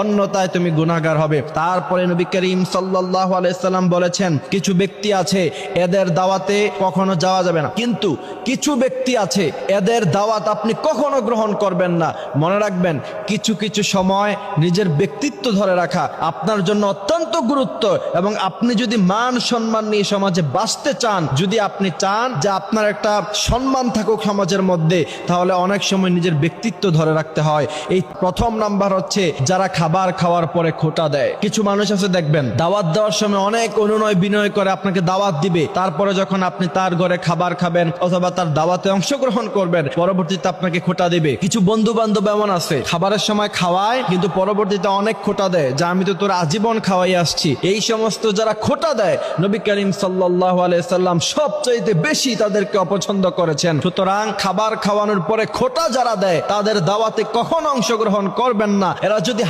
অন্যথায় তুমি গুনাহগার হবে। তারপরে নবী করিম সাল্লাল্লাহু আলাইহি সাল্লাম বলেছেন, কিছু ব্যক্তি আছে এদের দাওয়াতে কখনো যাওয়া যাবে না, কিন্তু কিছু ব্যক্তি আছে এদের দাওয়াত আপনি কখনো গ্রহণ করবেন না। মনে রাখবেন, কিছু কিছু সময় নিজের ব্যক্তিত্ব ধরে রাখা আপনার জন্য অত্যন্ত গুরুত্ব, এবং আপনি যদি মান সম্মান নিয়ে সমাজে বাঁচতে চান, যদি আপনি চান যে আপনার একটা সম্মান থাকুক সমাজের মধ্যে, তাহলে অনেক সময় নিজের ব্যক্তিত্ব ধরে রাখতে হয়। এই প্রথম নাম্বার হচ্ছে যারা খাবার খাওয়ার পরে খোঁটা দেয়। কিছু মানুষ আছে দেখবেন, দাওয়াত দেওয়ার সময় অনেক অনুনয় বিনয় করে আপনাকে দাওয়াত দিবে, তারপরে যখন আপনি তার ঘরে খাবার খাবেন অথবা তার দাওয়াতে অংশগ্রহণ করবেন, পরবর্তীতে আপনাকে খোঁটা দিবে। কিছু বন্ধু বান্ধব এমন আছে, খাবারের সময় খাওয়ায় কিন্তু পরবর্তীতে অনেক খোঁটা দেয়, যা আমি তো তোর আজীবন খাওয়াই আসছি। এই সমস্ত যারা খোঁটা দেয়, নবী করিম সাল্লাল্লাহু আলাইহি সাল্লাম সবচাইতে বেশি তাদেরকে অপছন্দ করেছেন। সুতরাং খাবার খাওয়ানোর পরে খোঁটা যারা দেয়, তাদের দাওয়াতে কখনো অংশগ্রহণ করবেন না। এরা যদি